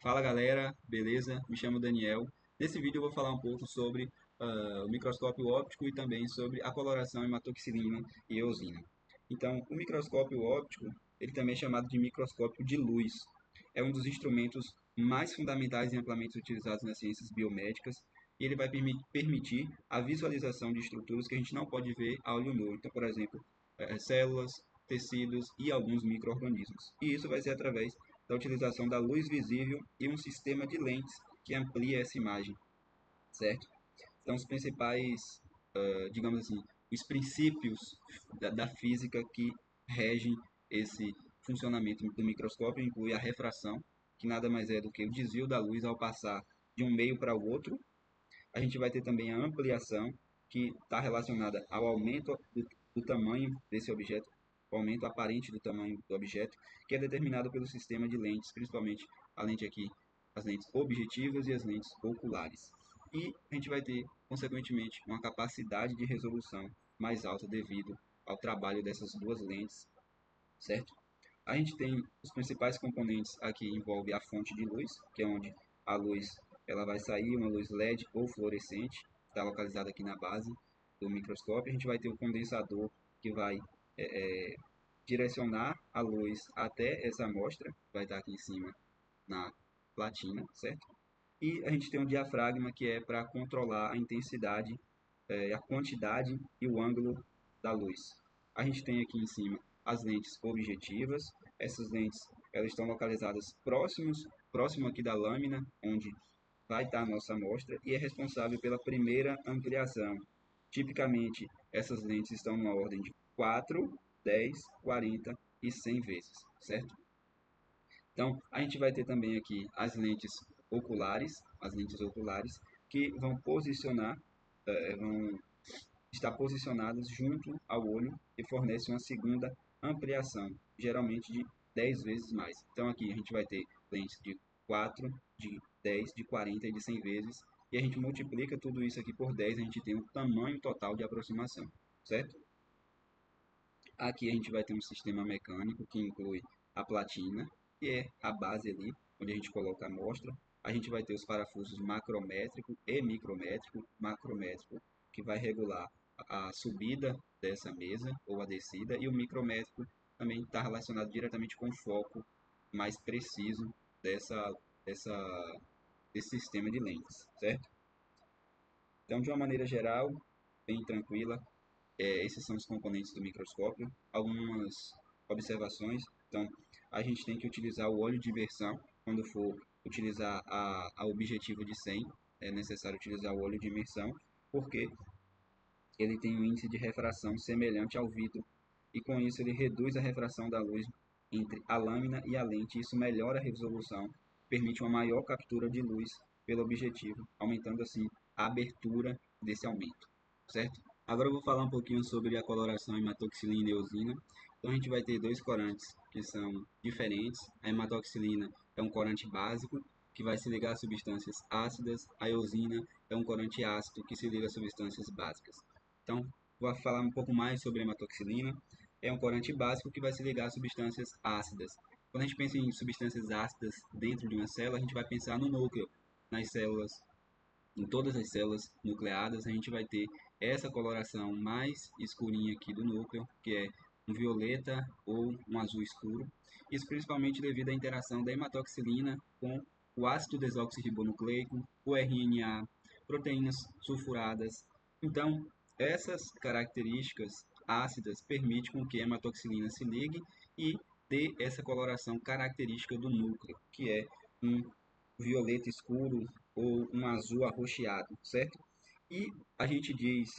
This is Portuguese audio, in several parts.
Fala galera, beleza? Me chamo Daniel. Nesse vídeo eu vou falar um pouco sobre o microscópio óptico e também sobre a coloração hematoxilina e eosina. Então, o microscópio óptico, ele também é chamado de microscópio de luz. É um dos instrumentos mais fundamentais e amplamente utilizados nas ciências biomédicas e ele vai permitir a visualização de estruturas que a gente não pode ver a olho nu. Então, por exemplo, células, tecidos e alguns micro-organismos. E isso vai ser através da utilização da luz visível e um sistema de lentes que amplia essa imagem, certo? Então, os principais, digamos assim, os princípios da física que regem esse funcionamento do microscópio inclui a refração, que nada mais é do que o desvio da luz ao passar de um meio para o outro. A gente vai ter também a ampliação, que está relacionada ao aumento do tamanho desse objeto, o aumento aparente do tamanho do objeto, que é determinado pelo sistema de lentes, principalmente a lente aqui, as lentes objetivas e as lentes oculares. E a gente vai ter, consequentemente, uma capacidade de resolução mais alta devido ao trabalho dessas duas lentes, certo? A gente tem os principais componentes aqui, envolve a fonte de luz, que é onde a luz ela vai sair, uma luz LED ou fluorescente, está localizada aqui na base do microscópio. A gente vai ter o condensador, que vai direcionar a luz até essa amostra, que vai estar aqui em cima na platina, certo? E a gente tem um diafragma, que é para controlar a intensidade, a quantidade e o ângulo da luz. A gente tem aqui em cima as lentes objetivas. Essas lentes elas estão localizadas próximo aqui da lâmina, onde vai estar a nossa amostra, e é responsável pela primeira ampliação. Tipicamente, essas lentes estão numa ordem de 4, 10, 40 e 100 vezes, certo? Então, a gente vai ter também aqui as lentes oculares, que vão vão estar posicionadas junto ao olho e fornecem uma segunda ampliação, geralmente de 10 vezes mais. Então, aqui a gente vai ter lentes de 4, de 10, de 40 e de 100 vezes, e a gente multiplica tudo isso aqui por 10, a gente tem um tamanho total de aproximação, certo? Aqui a gente vai ter um sistema mecânico que inclui a platina, que é a base ali, onde a gente coloca a amostra. A gente vai ter os parafusos macrométrico e micrométrico. Macrométrico, que vai regular a subida dessa mesa ou a descida, e o micrométrico também está relacionado diretamente com o foco mais preciso dessa, dessa, desse sistema de lentes, certo? Então, de uma maneira geral, bem tranquila, esses são os componentes do microscópio. Algumas observações. Então, a gente tem que utilizar o óleo de imersão quando for utilizar a objetivo de 100. É necessário utilizar o óleo de imersão porque ele tem um índice de refração semelhante ao vidro e com isso ele reduz a refração da luz entre a lâmina e a lente. Isso melhora a resolução, permite uma maior captura de luz pelo objetivo, aumentando assim a abertura desse aumento, certo? Agora eu vou falar um pouquinho sobre a coloração hematoxilina e eosina. Então a gente vai ter dois corantes que são diferentes. A hematoxilina é um corante básico que vai se ligar a substâncias ácidas. A eosina é um corante ácido que se liga a substâncias básicas. Então, vou falar um pouco mais sobre a hematoxilina. É um corante básico que vai se ligar a substâncias ácidas. Quando a gente pensa em substâncias ácidas dentro de uma célula, a gente vai pensar no núcleo, nas células, em todas as células nucleadas, a gente vai ter essa coloração mais escurinha aqui do núcleo, que é um violeta ou um azul escuro. Isso principalmente devido à interação da hematoxilina com o ácido desoxirribonucleico, o RNA, proteínas sulfuradas. Então, essas características ácidas permitem com que a hematoxilina se ligue e dê essa coloração característica do núcleo, que é um violeta escuro ou um azul arroxeado, certo? E a gente diz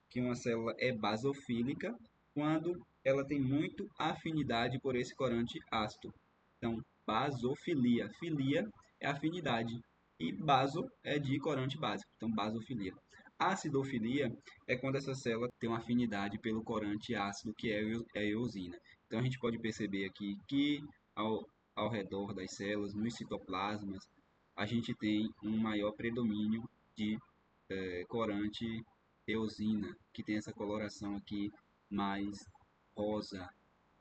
que uma célula é basofílica quando ela tem muito afinidade por esse corante ácido. Então, basofilia. Filia é afinidade e baso é de corante básico. Então, basofilia. Acidofilia é quando essa célula tem uma afinidade pelo corante ácido, que é a eosina. Então, a gente pode perceber aqui que ao redor das células, nos citoplasmas, a gente tem um maior predomínio de corante eosina, que tem essa coloração aqui mais rosa,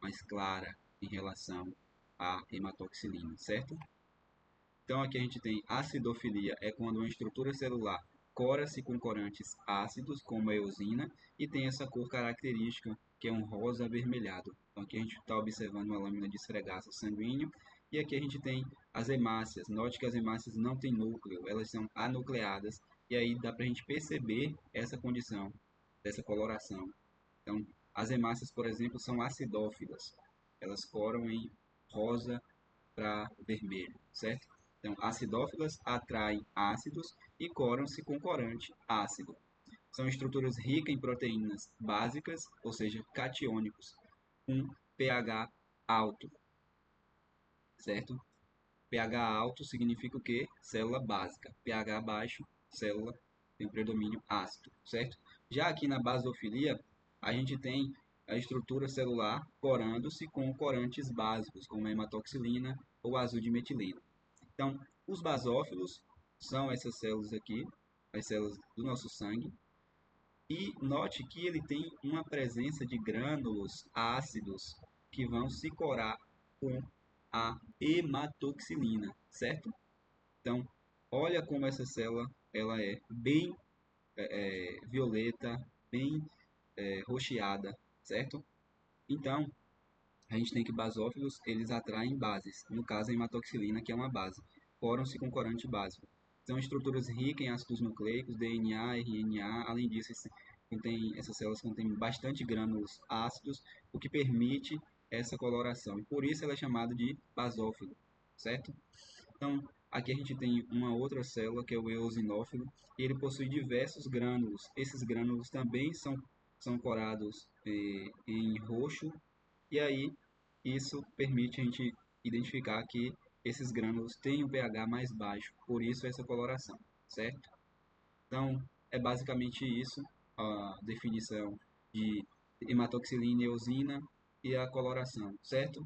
mais clara em relação à hematoxilina, certo? Então aqui a gente tem acidofilia, é quando uma estrutura celular cora-se com corantes ácidos, como a eosina, e tem essa cor característica, que é um rosa avermelhado. Então aqui a gente está observando uma lâmina de esfregaço sanguíneo, e aqui a gente tem as hemácias. Note que as hemácias não têm núcleo, elas são anucleadas, e aí dá para a gente perceber essa condição, dessa coloração. Então, as hemácias, por exemplo, são acidófilas. Elas coram em rosa para vermelho, certo? Então, acidófilas atraem ácidos e coram-se com corante ácido. São estruturas ricas em proteínas básicas, ou seja, catiônicos, com pH alto, certo? pH alto significa o quê? Célula básica. pH baixo, célula tem predomínio ácido, certo? Já aqui na basofilia, a gente tem a estrutura celular corando-se com corantes básicos, como a hematoxilina ou azul de metileno. Então, os basófilos são essas células aqui, as células do nosso sangue, e note que ele tem uma presença de grânulos ácidos que vão se corar com a hematoxilina, certo? Então, olha como essa célula ela é bem violeta, bem roxeada, certo? Então, a gente tem que basófilos, eles atraem bases, no caso a hematoxilina, que é uma base, coram-se com corante básico. São estruturas ricas em ácidos nucleicos, DNA, RNA, além disso, essas células contêm bastante grânulos ácidos, o que permite essa coloração, e por isso ela é chamada de basófilo, certo? Então, aqui a gente tem uma outra célula, que é o eosinófilo, e ele possui diversos grânulos. Esses grânulos também são corados em roxo, e aí isso permite a gente identificar que esses grânulos têm um pH mais baixo, por isso essa coloração, certo? Então, é basicamente isso, a definição de hematoxilina e eosina e a coloração, certo?